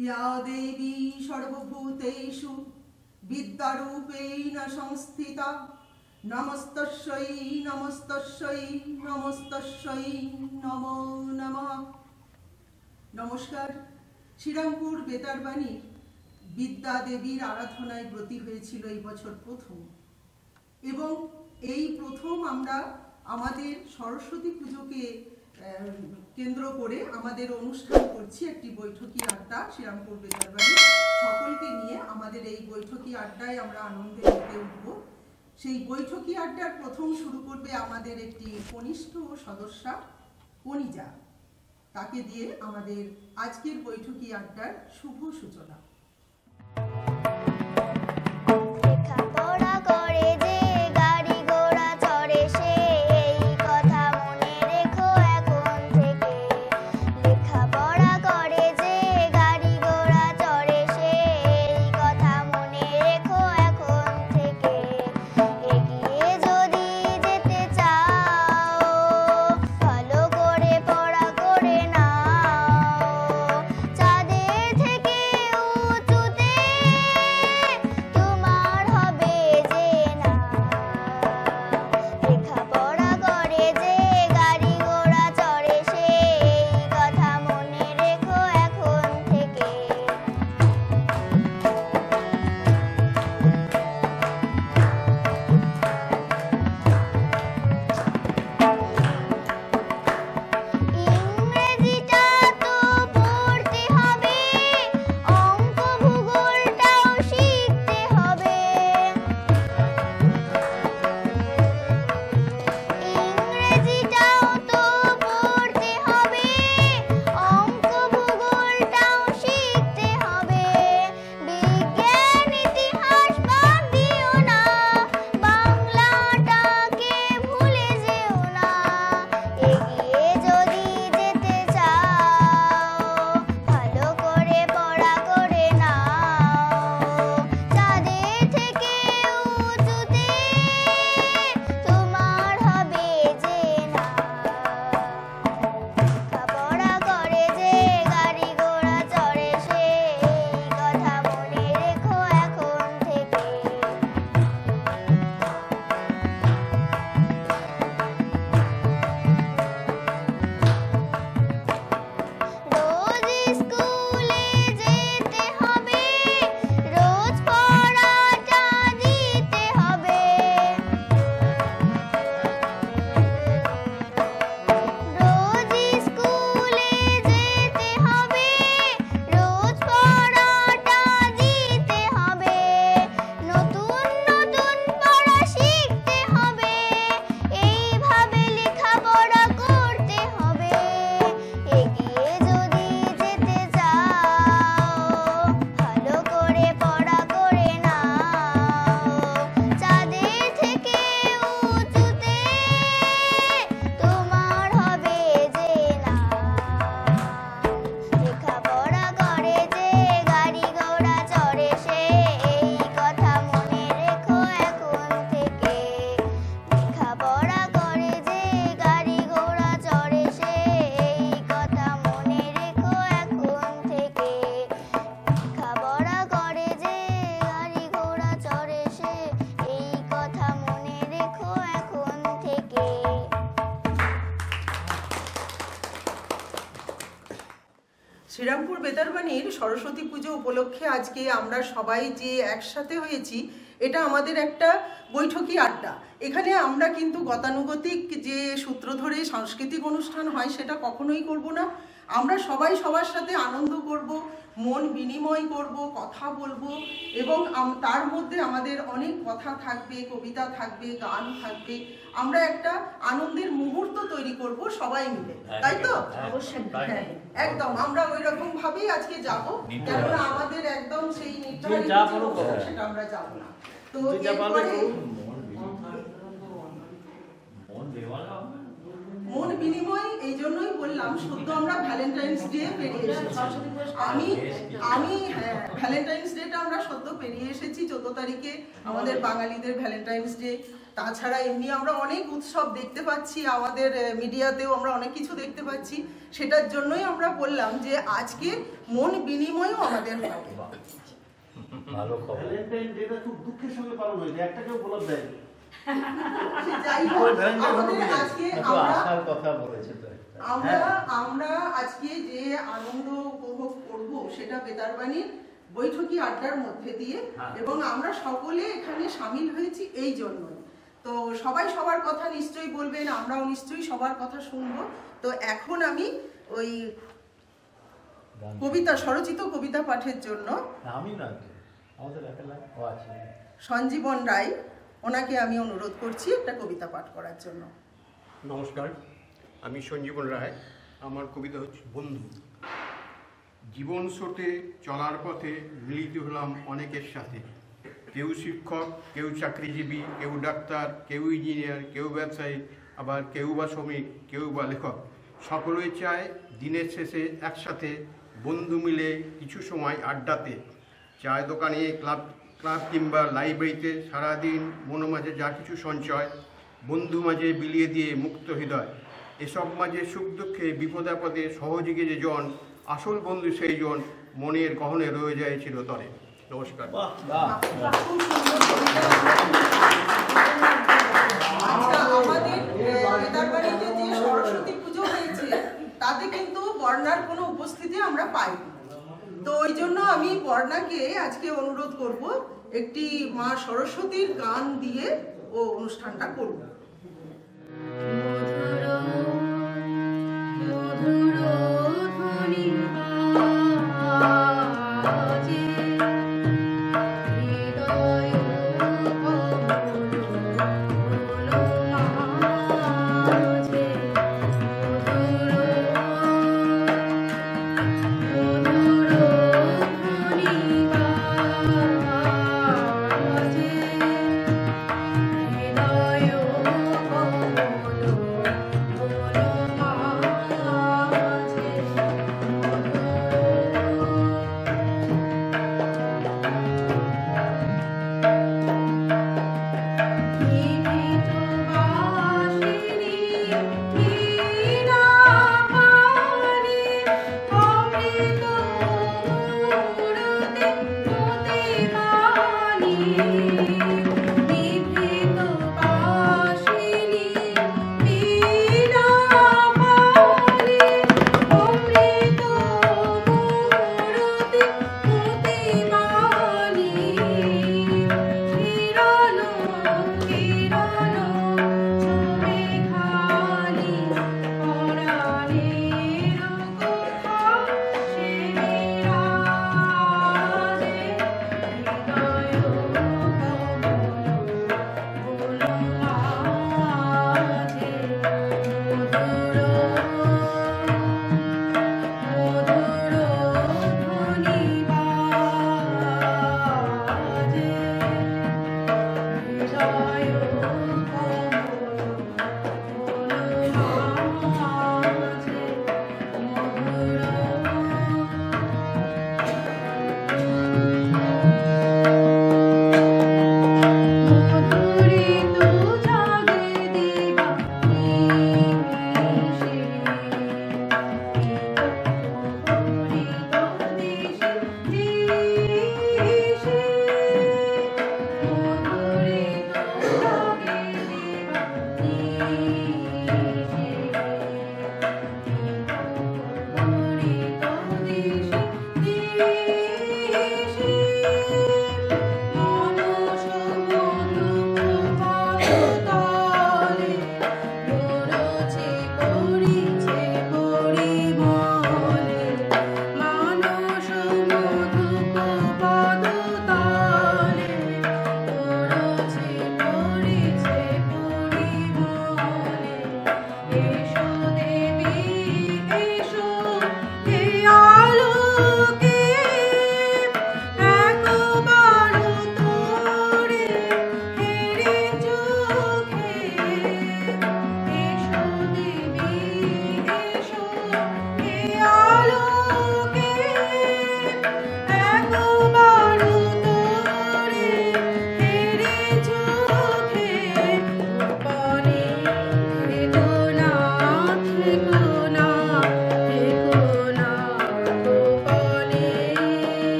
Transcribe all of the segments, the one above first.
या देवी सर्वभूतेषु विद्यारूपेण संस्थिता नमस्तस्यै नमस्तस्यै नमस्तस्यै नमो नमः। नमस्कार। श्रीरामपुर बेतारबाणी विद्या देवीर आराधनाय ब्रती हয়েছিল এই বছর প্রথম এবং এই প্রথম আমরা আমাদের সরস্বতী পুজোকে কেন্দ্র করে আমাদের অনুষ্ঠান করছি একটি বৈঠকি আড্ডা শ্রীরামপুর বেতারবাণী সকলকে নিয়ে আমাদের এই বৈঠকি আড্ডায় আমরা আনন্দে মেতে উঠব। সেই বৈঠকি আড্ডার প্রথম শুরু করবে আমাদের একটি কনিষ্ঠ সদস্যা কনিজা, তাকে দিয়ে আমাদের আজকের বৈঠকি আড্ডার শুভ সূচনা। শ্রীরামপুর বেতারবাণীর সরস্বতী পুজো উপলক্ষে আজকে আমরা সবাই যে একসাথে হয়েছি এটা আমাদের একটা বৈঠকি আড্ডা। এখানে আমরা কিন্তু গতানুগতিক যে সূত্র ধরে সাংস্কৃতিক অনুষ্ঠান হয় সেটা কখনোই করব না। আমরা সবাই সবার সাথে আনন্দ করব, মন বিনিময় করব, কথা বলবো এবং তার মধ্যে আমাদের অনেক কথা থাকবে, কবিতা থাকবে, গান থাকবে। আমরা একটা আনন্দের মুহূর্ত তৈরি করব সবাই মিলে, তাই তো? অবশ্যই, হ্যাঁ একদম। আমরা ওই রকম ভাবেই আজকে যাব, কেননা আমাদের একদম সেই নির্ধারিত সেটা আমরা যাব না। তো মন বিনিময় এই জন্যই বললাম, সদ্য আমরা ভ্যালেন্টাইন্স ডে পেরিয়ে এসেছি। আমি ভ্যালেন্টাইন্স ডেটা আমরা সদ্য পেরিয়ে এসেছি। 14 তারিখে আমাদের বাঙালিদের ভ্যালেন্টাইন্স ডে। তাছাড়া এমনি আমরা অনেক উৎসব দেখতে পাচ্ছি, আমাদের মিডিয়াতেও আমরা অনেক কিছু দেখতে পাচ্ছি। সেটার জন্যই আমরা বললাম যে আজকে মন বিনিময়ও আমাদের হবে। ভালো খবর। ভ্যালেন্টাইন ডেটা খুব দুঃখের সঙ্গে পালন হয়েছে, একটা কেউ গোলাপ দেয়নি। যাই হোক, আমাদের আজকে আসার কথা বলেছে তো আমরা আজকে যে আনন্দ উপভোগ করব সেটা বেতারবাণীর বৈঠকি আড্ডার মধ্যে দিয়ে, এবং আমরা সকলে এখানে সামিল হয়েছি এই জন্যই। তো সবাই সবার কথা নিশ্চয়ই বলবেন, আমরাও নিশ্চয়ই সবার কথা শুনবো। তো এখন আমি ওই কবিতা, স্বরচিত কবিতা পাঠের জন্য আমি না আমাদের আছে সঞ্জীবন রায়, ওনাকে আমি অনুরোধ করছি একটা কবিতা পাঠ করার জন্য। নমস্কার, আমি সঞ্জীবন রায়। আমার কবিতা হচ্ছে বন্ধু। জীবন স্রোতে চলার পথে মিলিত হলাম অনেকের সাথে। কেউ শিক্ষক, কেউ চাকরিজীবী, কেউ ডাক্তার, কেউ ইঞ্জিনিয়ার, কেউ ব্যবসায়ী, আবার কেউ বা শ্রমিক, কেউ বা লেখক। সকলেই চায় দিনের শেষে একসাথে বন্ধু মিলে কিছু সময় আড্ডাতে। চায়ের দোকানে, ক্লাব কিংবা লাইব্রেরিতে সারাদিন মনো মাঝে যা কিছু সঞ্চয়, বন্ধু মাঝে বিলিয়ে দিয়ে মুক্ত হৃদয়। এসব মাঝে সুখ দুঃখে বিপদাপদে সহযোগী যে জন, আসল বন্ধু সেই জন, মনের গহনে রয়ে যায় চিরতরে। নমস্কার। আমাদের বেতারবাড়িতে যে সরস্বতী পুজো হয়েছে তাতে কিন্তু বর্ণার কোনো উপস্থিতি আমরা পাই। তো ওই জন্য আমি বর্ণাকে আজকে অনুরোধ করব একটি মা সরস্বতীর গান দিয়ে ও অনুষ্ঠানটা করব। Hidayah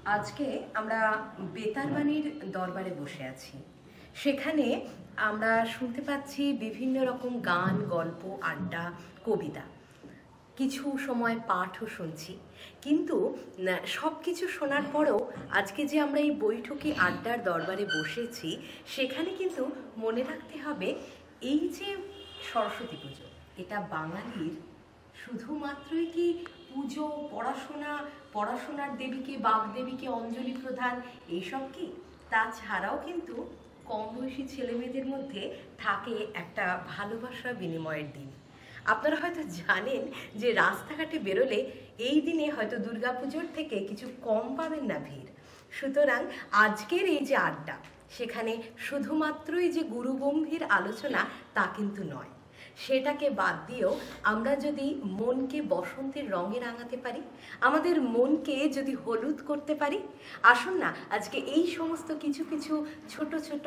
আজকে আমরা বেতারবাণীর দরবারে বসে আছি। সেখানে আমরা শুনতে পাচ্ছি বিভিন্ন রকম গান, গল্প, আড্ডা, কবিতা, কিছু সময় পাঠও শুনছি। কিন্তু সব কিছু শোনার পরেও আজকে যে আমরা এই বৈঠকি আড্ডার দরবারে বসেছি, সেখানে কিন্তু মনে রাখতে হবে এই যে সরস্বতী পুজো, এটা বাঙালির শুধুমাত্রই কি পুজো, পড়াশোনার দেবীকে, বাগদেবীকে অঞ্জলি প্রদান, এইসব কি? তাছাড়াও কিন্তু কম বয়সী ছেলেমেয়েদের মধ্যে থাকে একটা ভালোবাসা বিনিময়ের দিন। আপনারা হয়তো জানেন যে রাস্তাঘাটে বেরোলে এই দিনে হয়তো দুর্গাপুজোর থেকে কিছু কম পাবেন না ভিড়। সুতরাং আজকের এই যে আড্ডা, সেখানে শুধুমাত্রই যে গুরুগম্ভীর আলোচনা তা কিন্তু নয়। সেটাকে বাদ দিয়েও আমরা যদি মনকে বসন্তের রঙে রাঙাতে পারি, আমাদের মনকে যদি হলুদ করতে পারি, আসুন না আজকে এই সমস্ত কিছু কিছু ছোট ছোট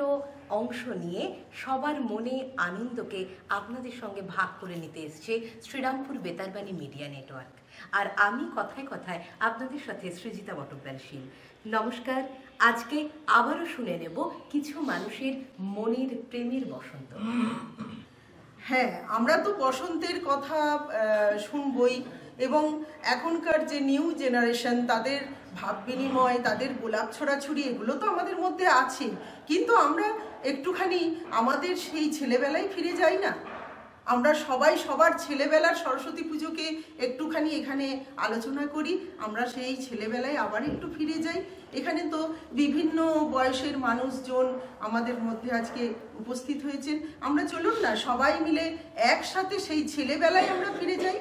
অংশ নিয়ে সবার মনে আনন্দকে আপনাদের সঙ্গে ভাগ করে নিতে এসছে শ্রীরামপুর বেতারবাণী মিডিয়া নেটওয়ার্ক। আর আমি কথায় কথায় আপনাদের সাথে সৃজিতা বটব্যালশীল। নমস্কার। আজকে আবারও শুনে নেব কিছু মানুষের মনের প্রেমের বসন্ত। হ্যাঁ, আমরা তো বসন্তের কথা শুনবই, এবং এখনকার যে নিউ জেনারেশন, তাদের ভাব বিনিময়, তাদের গোলাপ ছড়াছড়ি, এগুলো তো আমাদের মধ্যে আছে। কিন্তু আমরা একটুখানি আমাদের সেই ছেলেবেলায় ফিরে যাই না? আমরা সবাই সবার ছেলেবেলার সরস্বতী পুজোকে একটুখানি এখানে আলোচনা করি। আমরা সেই ছেলেবেলায় আবার একটু ফিরে যাই। এখানে তো বিভিন্ন বয়সের মানুষজন আমাদের মধ্যে আজকে উপস্থিত হয়েছেন। আমরা চলুন না সবাই মিলে একসাথে সেই ছেলেবেলায় আমরা ফিরে যাই।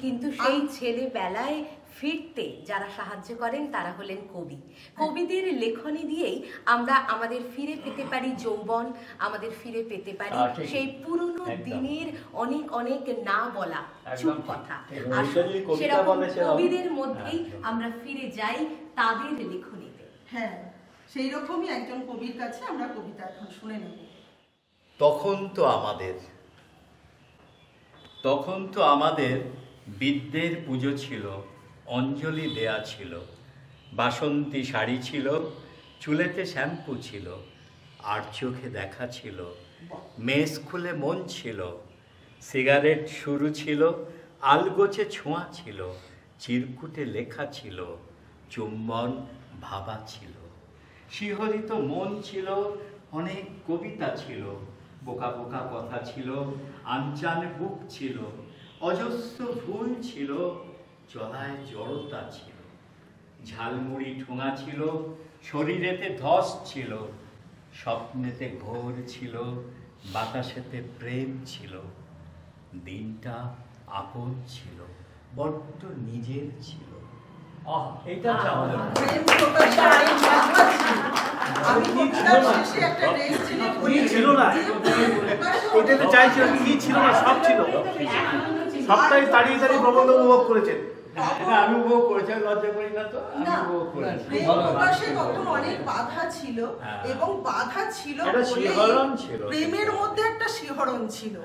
কিন্তু সেই ছেলেবেলায় ফিরতে যারা সাহায্য করেন তারা হলেন কবি। কবিদের লেখনী দিয়েই আমরা আমাদের ফিরে পেতে পারি যৌবন, আমাদের ফিরে পেতে পারি সেই পুরনো দিনের অনেক অনেক না বলা চুপ কথা। সেরকম কবিদের মধ্যেই আমরা ফিরে যাই তাদের লেখনীতে। হ্যাঁ, সেই রকমই একজন কবির কাছে আমরা কবিতা এখন শুনে নেব। তখন তো আমাদের বিদ্যের পুজো ছিল, অঞ্জলি দেয়া ছিল, বাসন্তী শাড়ি ছিল, চুলেতে শ্যাম্পু ছিল, আর চোখে দেখা ছিল, মেস খুলে মন ছিল, সিগারেট শুরু ছিল, আলগোছে ছোঁয়া ছিল, চিরকুটে লেখা ছিল, চুম্বন ভাবা ছিল, শিহরিত মন ছিল, অনেক কবিতা ছিল, বোকা বোকা কথা ছিল, আনচান বুক ছিল, অজস্র ভুল ছিল, চলায় জড়তা ছিল, ঝালমুড়ি ঠোঙা ছিল, শরীরেতে ধস ছিল, স্বপ্নেতে ঘোর ছিল, বাতাসেতে প্রেম ছিল, দিনটা আপন ছিল, বড্ড নিজের ছিল। এইটা হচ্ছে আমাদের আমি কবিতার শেষে একটা রেস ছিল না, ওইটা তো চাইছিল, কি ছিল না, সব ছিল। সবটাই তাড়িয়ে তাড়িয়ে প্রবন্ধ উপভোগ করেছেন। আমি উপভোগ করেছি, লজ্জা করি না তো, আমি উপভোগ করেছি। প্রেম প্রকাশে তখন অনেক বাধা ছিল, এবং বাধা ছিল প্রেমের মধ্যে একটা শিহরণ ছিল।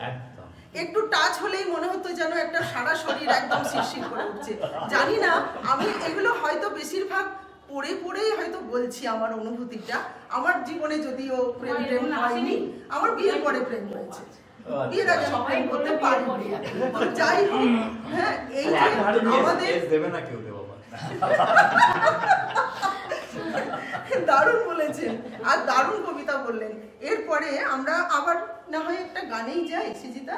একটু টাচ হলেই মনে হতো যেন একটা সারা শরীর একদম শিরশির করে উঠছে। জানি না, আমি এগুলো হয়তো বেশিরভাগ পড়ে পড়েই হয়তো বলছি আমার অনুভূতিটা। আমার জীবনে যদিও প্রেম হয়নি, আমার বিয়ের পরে প্রেম হয়েছে, বিয়ের আগে সবাই করতে পারিনি। যাই হোক, হ্যাঁ, এই যে আমাদের দেবে না কেউ দেবো দারুণ বলেছেন, আর দারুণ কবিতা বললেন। এরপরে আমরা আবার না হয় একটা গানেই যাই, সৃজিতা।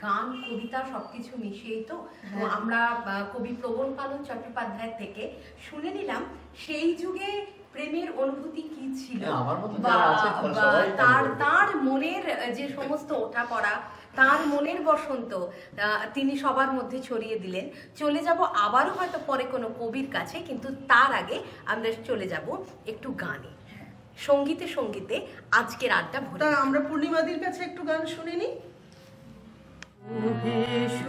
গান, কবিতা সবকিছু মিশিয়েই তো আমরা কবি প্রবণ পালন চট্টোপাধ্যায় থেকে শুনে নিলাম সেই যুগে প্রেমের অনুভূতি কি ছিল, তার মনের যে সমস্ত ওঠাপড়া, তার মনের বসন্ত তিনি সবার মধ্যে ছড়িয়ে দিলেন। চলে যাব আবারও হয়তো পরে কোনো কবির কাছে, কিন্তু তার আগে আমরা চলে যাব একটু গানে, সঙ্গীতে সঙ্গীতে আজকের আড্ডা ভরে। আমরা পূর্ণিমাদির কাছে একটু গান শুনে নিই। রেখেছি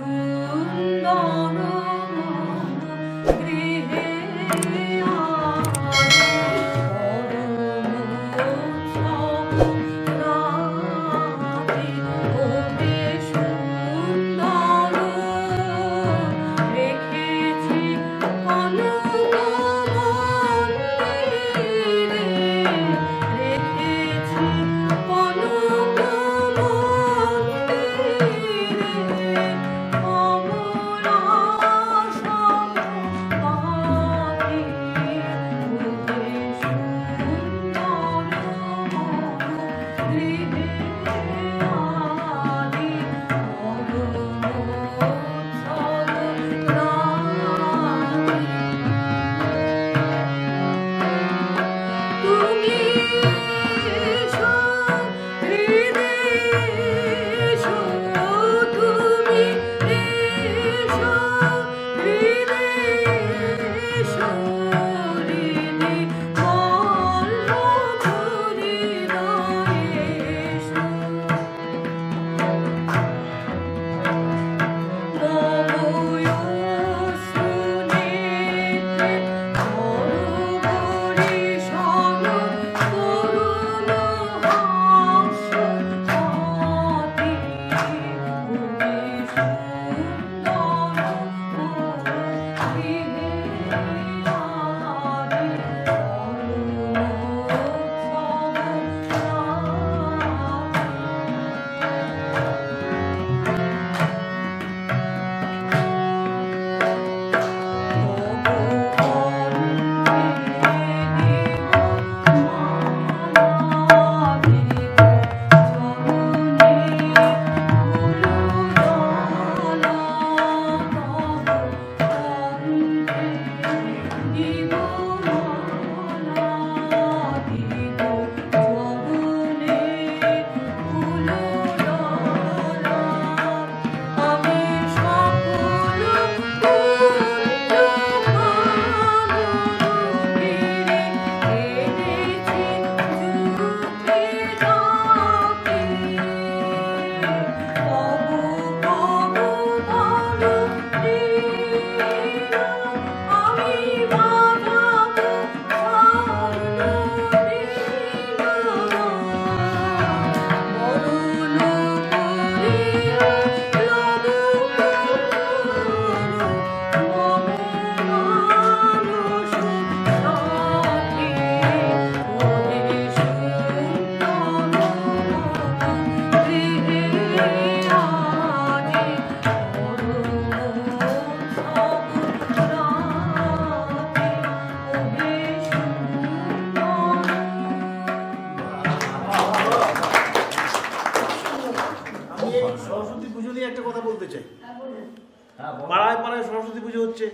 পাড়ায় পাড়ায় সরস্বতী পুজো হচ্ছে,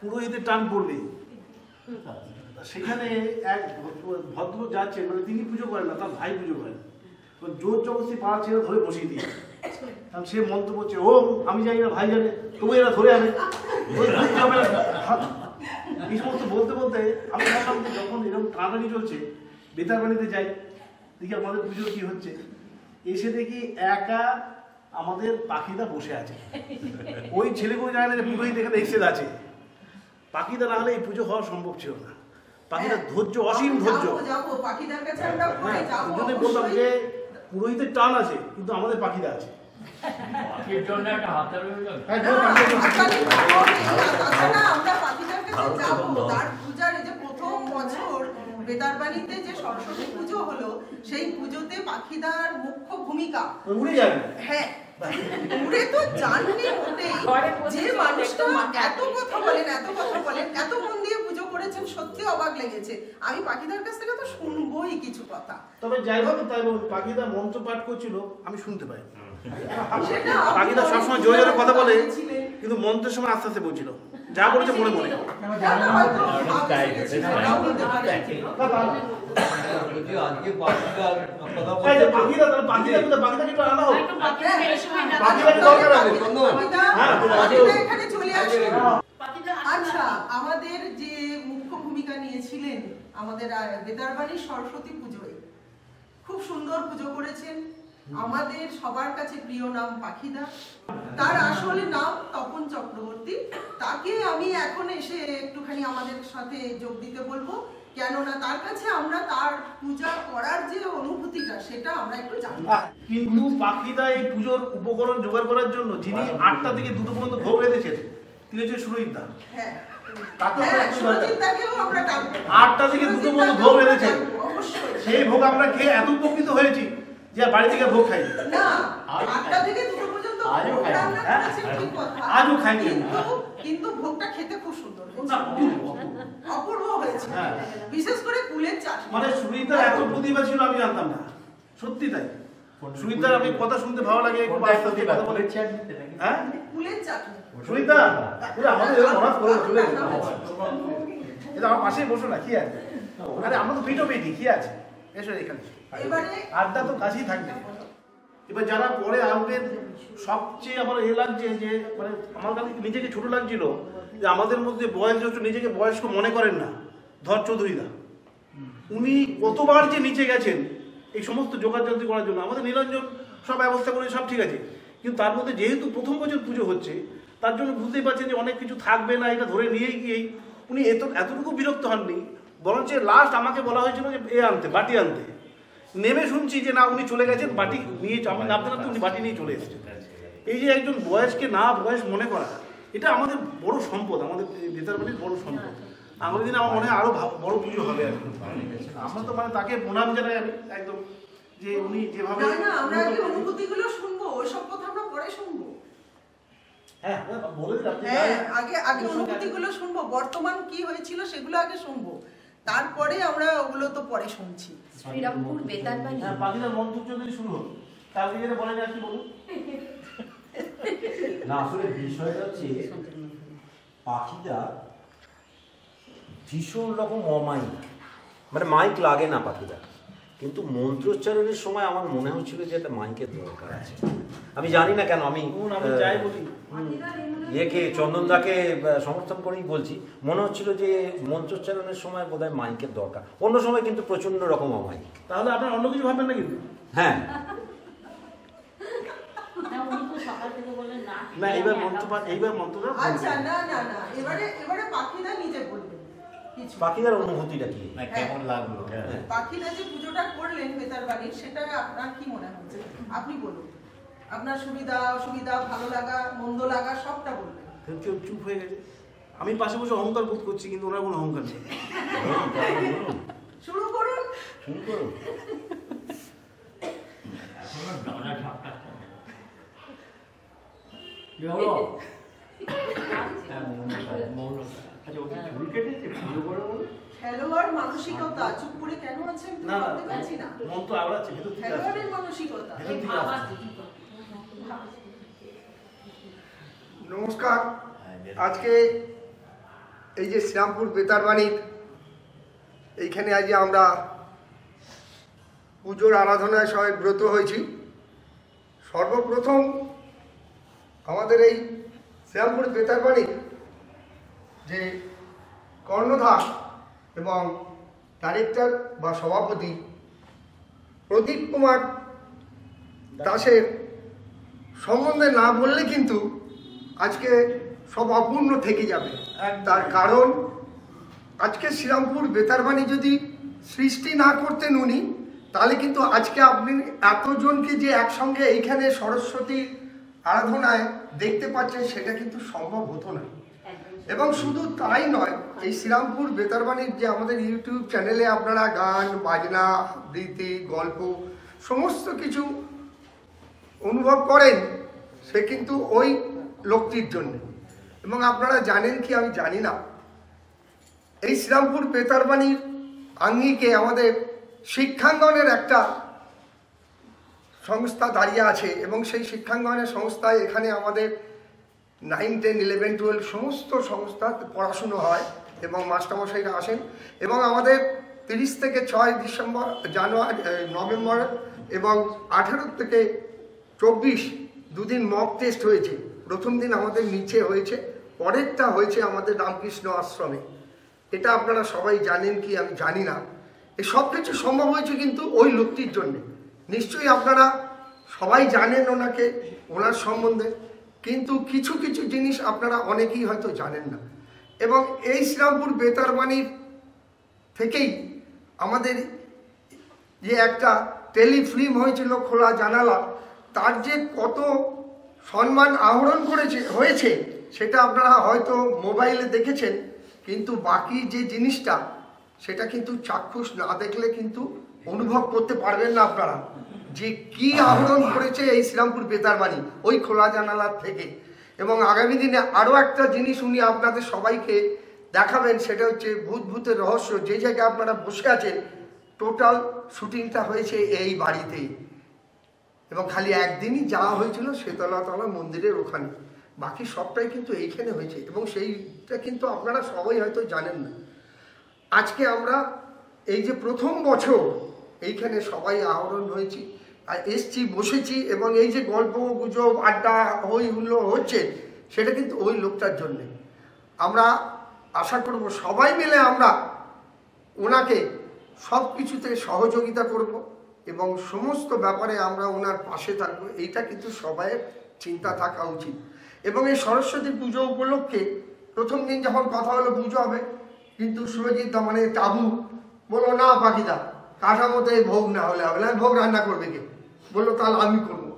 পুরোহিতের টান পড়বে। সেখানে এক ভদ্র যাচ্ছে, মানে তিনি পুজো করেন না, তার ভাই পুজো করেন। জোর জবরদস্তি পাড়া ছেড়ে ধরে বসিয়ে দিয়ে, কারণ সে মন্ত্র করছে, ও আমি জানি না, ভাই জানে, তবু এরা ধরে আনে। এই সমস্ত বলতে বলতে আমি ভাবলাম যে যখন এরকম টানাটানি চলছে, বেতার বাড়িতে যাই, দেখি আমাদের পুজো কি হচ্ছে। এসে দেখি একা আমাদের পাখিদা বসে আছে। ওই ছেলেগুলো জানে না যে পুরোহিত এখানে এক্সেস আছে। পাখিদা না হলে এই পুজো হওয়া সম্ভব ছিল না। পাখিদার ধৈর্য, অসীম ধৈর্য। যদি বলতাম যে পুরোহিতের টান আছে, কিন্তু আমাদের পাখিদা আছে। বেতারবাড়িতে যে সরস্বতী পুজো হলো, সেই পুজোতে পাখিদার মুখ্য ভূমিকা। উড়ে যাবে। হ্যাঁ, উড়ে তো জাননি মোটেই। যে মানুষটা এত কথা বলেন, এত মন দিয়ে পুজো করেছেন, সত্যি অবাক লেগেছে। আমি পাখিদার কাছ থেকে তো শুনবোই কিছু কথা। তবে যাই হোক, তাই পাখিদা মন্ত্র পাঠ করছিল, আমি শুনতে পাই। পাখিদা সবসময় জোরে জোরে কথা বলে, কিন্তু মন্ত্রের সময় আস্তে আস্তে বলছিল, যা বলেছে মনে মনে। আচ্ছা, আমাদের যে মুখ্য ভূমিকা নিয়েছিলেন আমাদের বেতারবাড়ির সরস্বতী পুজোয়, খুব সুন্দর পুজো করেছেন। আমাদের সবার কাছে প্রিয় নাম পাখিদা, তার আসল নাম তপন চক্রবর্তী। তাকে আমি এখন এসে একটুখানি আমাদের সাথে যোগ দিতে বলবো, কেননা তার কাছে আমরা তার পূজা করার যে অনুভূতিটা, সেটা আমরা একটু জানবো। কিন্তু পাখিদা এই পুজোর উপকরণ জোগাড় করার জন্য যিনি 8টা থেকে 2টো পর্যন্ত ভোগ রেখেছেন, তিনি হচ্ছে সুরজিৎদা। হ্যাঁ, তাকে সুরজিৎদাকেও আমরা টানবো। 8টা থেকে 2টো পর্যন্ত ভোগ রেখেছেন, সেই ভোগ আমরা খেয়ে এত উপকৃত হয়েছি যে বাড়ি থেকে ভোগ খাই না। 8টা থেকে 2টো পর্যন্ত ভোগ রান্না করেছেন, ঠিক কথা। আজও খাইনি, কিন্তু ভোগটা খেতে খুব সুন্দর হয়েছে, অপূর্ব হয়েছে। বিশেষ করে কুলের চাটনি। মানে সুরজিৎদার এত প্রতিভা ছিল আমি জানতাম না, সত্যি তাই। সুরজিৎদার আমি কথা শুনতে ভালো লাগে, একটু বাস্তব দিয়ে কথা বলে। হ্যাঁ, কুলের চাটনি। সুরজিৎদা, আমাদের এরকম হঠাৎ করে চলে এসেছে, এটা আমার পাশেই বসো না, কি আছে? আরে আমরা তো পিঠো পেটি, কি আছে? এসো এখানে, আড্ডা তো কাছেই থাকবে। এবার যারা পরে আসবেন, সবচেয়ে আমার এ লাগছে যে, মানে আমার কাছে নিজেকে ছোট লাগছিল যে আমাদের মধ্যে বয়স নিজেকে বয়স্ক মনে করেন না, ধর চৌধুরীদা। উনি কতবার যে নিচে গেছেন এই সমস্ত যোগাযোগ করার জন্য। আমাদের নিরঞ্জন সব ব্যবস্থা করে সব ঠিক আছে, কিন্তু তার মধ্যে যেহেতু প্রথম বছর পুজো হচ্ছে, তার জন্য বুঝতেই পারছেন যে অনেক কিছু থাকবে না, এটা ধরে নিয়েই গিয়েই উনি এতটুকু বিরক্ত হননি। বরঞ্চ লাস্ট আমাকে বলা হয়েছিল যে বাটি আনতে। নেমে শুনছি যে না, উনি চলে গেছেন, বাটি নিয়ে, আমি নামতে নামতে উনি বাটি নিয়ে চলে এসেছেন। এই যে একজন বয়সকে না বয়স মনে করা, এটা আমাদের বড় সম্পদ, আমাদের বেতারবাড়ির বড় সম্পদ। আগামী দিনে আমার মনে হয় আরো বড় পুজো হবে আর কি। আমরা তো মানে তাকে প্রণাম জানাই আমি একদম, যে উনি যেভাবে আমরা আগে অনুভূতিগুলো শুনবো, ওইসব কথা আমরা পরে শুনবো। হ্যাঁ বলে দিলাম, আগে অনুভূতিগুলো শুনবো, বর্তমান কি হয়েছিল সেগুলো আগে শুনবো, তারপরে আমরা ওগুলো তো পরে শুনছি। শ্রীরামপুর বেতারবাড়ি পাখিটার মন্তব্য যদি শুরু হল, তার দিকে বলেন আর কি বলুন। না আসলে বিষয়টা হচ্ছে পাখিটা ভীষণ রকম অমাইক, মানে মাইক লাগে না পাখিটা, কিন্তু মন্ত্রোচ্চারণের সময় আমার মনে হচ্ছিল যে একটা মাইকের দরকার আছে। আমি জানি না কেন, আমি যাই বলি ইয়েকে চন্দনদাকে সমর্থন করেই বলছি, মনে হচ্ছিল যে মন্ত্রোচ্চারণের সময় বোধহয় মাইকের দরকার, অন্য সময় কিন্তু প্রচন্ড রকম অমাইক। তাহলে আপনার অন্য কিছু ভাববেন না কিন্তু। হ্যাঁ না এইবার মন্ত্রটা আচ্ছা না এবারে পাখিরা নিজে বলবেন কিছু। পাখিদের অনুভূতিটা কি? কেমন লাগলো? পাখিরা যে পুজোটা করলেন বেতারবাড়ির, সেটা আপনার কি মনে হচ্ছে? আপনি বলুন, আপনার সুবিধা অসুবিধা, ভালো লাগা মন্দ লাগা সবটা বলবেন। চুপ হয়ে গেছে। আমি পাশে বসে অহংকার বোধ করছি, কিন্তু ওনার কোনো অহংকার নেই। শুরু করুন। খেলোয়াড় মানসিকতা, চুপ করে কেন আছেন? না ভাবতে পারছি না। মন তো আওড়াচ্ছে, ভেতর থেকে আসছে। খেলোয়াড়ের মানসিকতা। ভেতর থেকে আসছে। নমস্কার। আজকে এই যে শ্রীরামপুর বেতারবাড়ির এইখানে আজ আমরা পুজোর আরাধনায় সবাই ব্রত হয়েছি। সর্বপ্রথম আমাদের এই শ্রীরামপুর বেতারবাড়ির যে কর্ণধার এবং ডাইরেক্টর বা সভাপতি প্রদীপ কুমার দাসের সম্বন্ধে না বললে কিন্তু আজকে সব অপূর্ণ থেকে যাবে। তার কারণ আজকে শ্রীরামপুর বেতারবাণী যদি সৃষ্টি না করতেন উনি, তাহলে কিন্তু আজকে আপনি এতজনকে যে একসঙ্গে এইখানে সরস্বতী আরাধনায় দেখতে পাচ্ছেন সেটা কিন্তু সম্ভব হতো না। এবং শুধু তাই নয়, এই শ্রীরামপুর বেতারবাণীর যে আমাদের ইউটিউব চ্যানেলে আপনারা গান বাজনা আবৃত্তি গল্প সমস্ত কিছু অনুভব করেন, সে কিন্তু ওই লোকটির জন্য। এবং আপনারা জানেন কি আমি জানি না, এই শ্রীরামপুর বেতারবাণীর আঙ্গিকে আমাদের শিক্ষাঙ্গনের একটা সংস্থা দাঁড়িয়ে আছে, এবং সেই শিক্ষাঙ্গনের সংস্থায় এখানে আমাদের 9, 10, 11, 12 সমস্ত সংস্থা পড়াশুনো হয় এবং মাস্টারমশাইরা আসেন। এবং আমাদের 30 থেকে 6 ডিসেম্বর নভেম্বর এবং 18 থেকে 24 দুদিন মক টেস্ট হয়েছে। প্রথম দিন আমাদের নিচে হয়েছে, পরেরটা হয়েছে আমাদের রামকৃষ্ণ আশ্রমে। এটা আপনারা সবাই জানেন কি আমি জানি না। এই সব কিছু সম্ভব হয়েছে কিন্তু ওই লোকটির জন্যে। নিশ্চয়ই আপনারা সবাই জানেন ওনাকে, ওনার সম্বন্ধে, কিন্তু কিছু কিছু জিনিস আপনারা অনেকেই হয়তো জানেন না। এবং এই শ্রীরামপুর বেতারবাণীর থেকেই আমাদের যে একটা টেলিফিল্ম হয়েছিল খোলা জানালা, তার যে কত সম্মান আহরণ হয়েছে সেটা আপনারা হয়তো মোবাইলে দেখেছেন, কিন্তু বাকি যে জিনিসটা সেটা কিন্তু চাক্ষুষ না দেখলে কিন্তু অনুভব করতে পারবেন না আপনারা যে কি আহরণ করেছে এই শ্রীরামপুর বেতারবাণী ওই খোলা জানালার থেকে। এবং আগামী দিনে আরও একটা জিনিস উনি আপনাদের সবাইকে দেখাবেন, সেটা হচ্ছে ভূতের রহস্য। যে জায়গায় আপনারা বসে আছেন টোটাল শুটিংটা হয়েছে এই বাড়িতেই, এবং খালি একদিনই যাওয়া হয়েছিল শীতলাতলা মন্দিরের ওখানে, বাকি সবটাই কিন্তু এইখানে হয়েছে। এবং সেইটা কিন্তু আপনারা সবাই হয়তো জানেন না। আজকে আমরা এই যে প্রথম বছর এইখানে সবাই আহরণ হয়েছি আর এসছি, বসেছি, এবং এই যে গল্প গুজব আড্ডা হই হুল্লো হচ্ছে সেটা কিন্তু ওই লোকটার জন্যে। আমরা আশা করব সবাই মিলে আমরা ওনাকে সব কিছুতে সহযোগিতা করব এবং সমস্ত ব্যাপারে আমরা ওনার পাশে থাকবো, এইটা কিন্তু সবাই চিন্তা থাকা উচিত। এবং এই সরস্বতী পুজো উপলক্ষে প্রথম দিন যখন কথা হলো পুজো হবে, কিন্তু সুরজিৎ মানে তাবু বললো না পাখিদা কাঠামোতে ভোগ না হলে হবে না, ভোগ রান্না করবে কে? বললো তাহলে আমি করবো।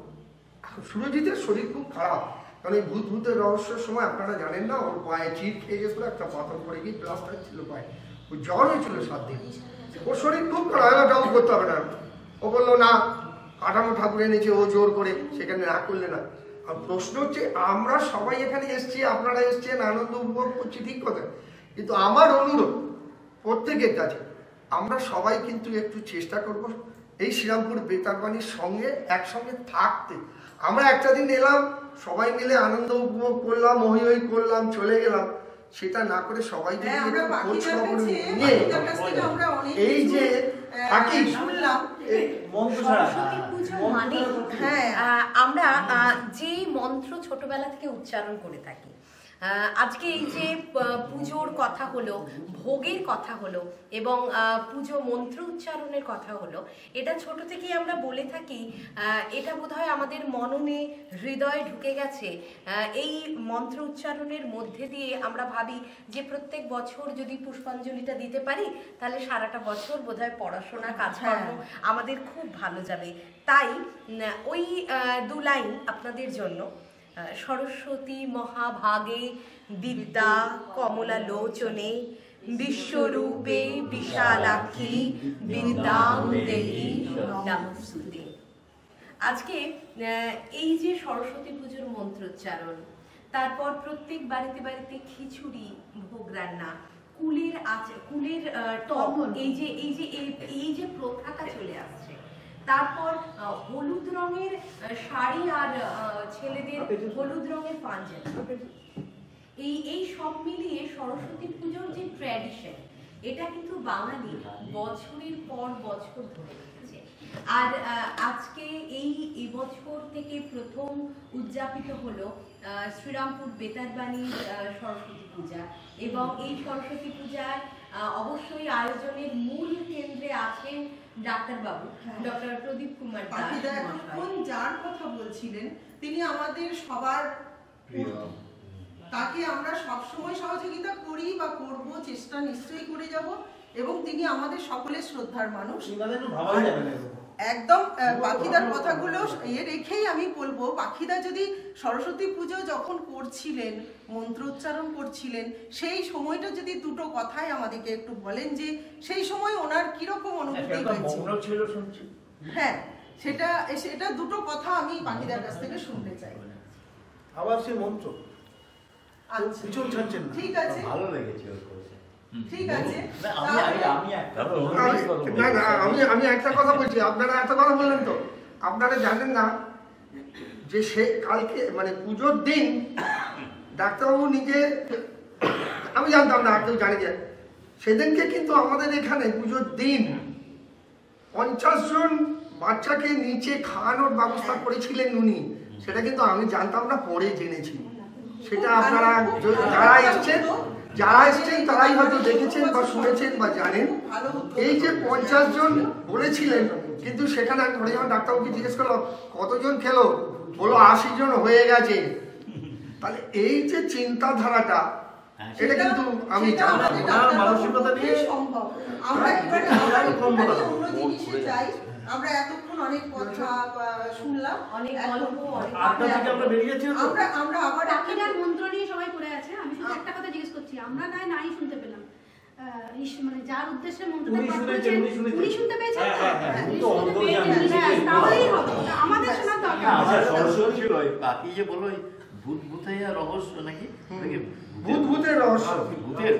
সুরজিতের শরীর খুব খারাপ, কারণ এই ভূতের রহস্যের সময় আপনারা জানেন না, ওর পায়ে চিট খেয়ে গেছিলো, একটা পাথর পড়ে গিয়ে প্লাস্টার ছিল পায়ে, ও জ্বর হয়েছিল 7 দিন, ওর শরীর খুব খারাপ, ডাউন করতে হবে না। ও বললো না, কাঠামো ঠাকুর এনেছে, ও জোর করে, সেখানে না করলে না। আর প্রশ্ন হচ্ছে, আমরা সবাই এখানে এসছি, আপনারা এসছেন, আনন্দ উপভোগ করছি, ঠিক কথা, কিন্তু আমার অনুরোধ প্রত্যেকের কাছে, আমরা সবাই কিন্তু একটু চেষ্টা করব এই শ্রীরামপুর বেতারবাণীর সঙ্গে একসঙ্গে থাকতে। আমরা একটা দিন এলাম, সবাই মিলে আনন্দ উপভোগ করলাম, হই হই করলাম, চলে গেলাম, সেটা না করে সবাই যদি খোঁজ খবর নিয়ে এই যে থাকি সরস্বতী পুজো মানে আমরা যে মন্ত্র ছোটবেলা থেকে উচ্চারণ করে থাকি, আজকে এই যে পুজোর কথা হলো, ভোগের কথা হলো এবং পুজো মন্ত্র উচ্চারণের কথা হলো, এটা ছোট থেকেই আমরা বলে থাকি। এটা বোধহয় আমাদের মননে হৃদয়ে ঢুকে গেছে। এই মন্ত্র উচ্চারণের মধ্যে দিয়ে আমরা ভাবি যে প্রত্যেক বছর যদি পুষ্পাঞ্জলিটা দিতে পারি তাহলে সারাটা বছর বোধহয় পড়াশোনা কাজকর্ম আমাদের খুব ভালো যাবে। তাই ওই 2 লাইন আপনাদের জন্য। সরস্বতী মহাভাগে বিদ্যা কমলা লোচনে বিশ্বরূপে বিশালাক্ষী বিদ্যাং দেহি নমস্তুতে। আজকে এই যে সরস্বতী পুজোর মন্ত্রোচ্চারণ, তারপর প্রত্যেক বাড়িতে বাড়িতে খিচুড়ি ভোগ রান্না, কুলের টক, এই যে প্রথাটা চলে আসছে, তারপর হলুদ রঙের শাড়ি আর ছেলেদের হলুদ রঙের পাঞ্জাবি, এই সব মিলিয়ে সরস্বতী পুজোর যে ট্র্যাডিশন, এটা কিন্তু বাঙালি বছরের পর বছর ধরে রেখেছে। আর আজকে এই বছর থেকে প্রথম উদযাপিত হলো শ্রীরামপুর বেতারবাণীর সরস্বতী পূজা, এবং এই সরস্বতী পূজার অবশ্যই আয়োজনের মূল কেন্দ্রে আছেন ডাক্তারবাবু, ডক্টর প্রদীপ কুমার দাস। এখন যার কথা বলছিলেন তিনি আমাদের সবার প্রিয়, তাকে আমরা সবসময় সহযোগিতা করি বা করব, চেষ্টা নিশ্চয়ই করে যাব, এবং তিনি আমাদের সকলের শ্রদ্ধার মানুষ। একদম পাখিদার কথাগুলো রেখেই আমি বলবো, পাখিদা যদি সরস্বতী পুজো যখন করছিলেন, মন্ত্রোচ্চারণ করছিলেন, সেই সময়টা যদি 2টো কথাই আমাদেরকে একটু বলেন যে সেই সময় ওনার কিরকম অনুভূতি হয়েছিল। হ্যাঁ, সেটা 2টো কথা আমি পাখিদার কাছ থেকে শুনতে চাই। আবার সেই মন্ত্র আচ্ছা, ঠিক আছে, ভালো লেগেছে। ঠিক আছে, আমি একটা কথা বলছি, আপনারা একটা কথা বললেন তো, আপনারা জানেন না যে সে কালকে মানে পুজোর দিন ডাক্তারবাবু নিজে, আমি জানতাম না, কেউ জানি যে সেদিনকে কিন্তু আমাদের এখানে পুজোর দিন 50 জন বাচ্চাকে নিচে খাওয়ানোর ব্যবস্থা করেছিলেন উনি। সেটা কিন্তু আমি জানতাম না, পরে জেনেছি। সেটা আপনারা যারা এসছেন তারাই হয়তো দেখেছেন বা শুনেছেন বা জানেন। এই যে 50 জন বলেছিলেন, কিন্তু সেখানে আমি ধরে যখন ডাক্তারবাবুকে জিজ্ঞেস করলাম কতজন খেলো, বলো 80 জন হয়ে গেছে। তাহলে এই যে চিন্তাধারাটা, এটা কিন্তু আমি জানতাম না। মানসিকতা নিয়ে সম্ভব। আমরা এবারে অন্য জিনিসে যাই। আমরা এতক্ষণ অনেক কথা শুনলাম, অনেক গল্প, আমরা বেরিয়ে যাচ্ছি। আমরা আবার পাখিদার মন্ত্র নিয়ে সবাই পড়ে আছে। আমি শুধু একটা কথা জিজ্ঞেস করছি, আমরা নাই শুনতে পেলাম, মানে যার উদ্দেশ্যে মন্ত্রটা পাঠ করেছেন উনি শুনতে পেয়েছেন? তাহলেই হবে, আমাদের শোনার দরকার। সরস্বতী ছিল বাকি যে বলো ভূতের রহস্য নাকি, ভূতের রহস্য, ভূতের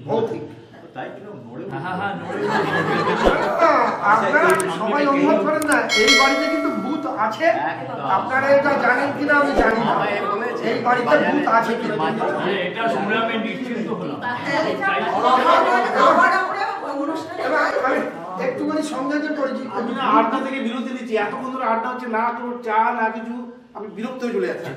ভৌতিক তাই আপনারা সবাই অনুভব করেন না এই বাড়িতে কিন্তু ভূত আছে? আপনারা এটা জানেন কিনা আমি জানি না, এই বাড়িতে ভূত আছে কিনা এটা শুনে আমি নিশ্চিন্ত হলাম। আমি একটুখানি সংযোজন করেছি, আমি না আড্ডা থেকে বিরতি নিচ্ছি, এতক্ষণ ধরে আড্ডা হচ্ছে, না কোনো চা না কিছু, আমি বিরক্ত হয়ে চলে যাচ্ছি।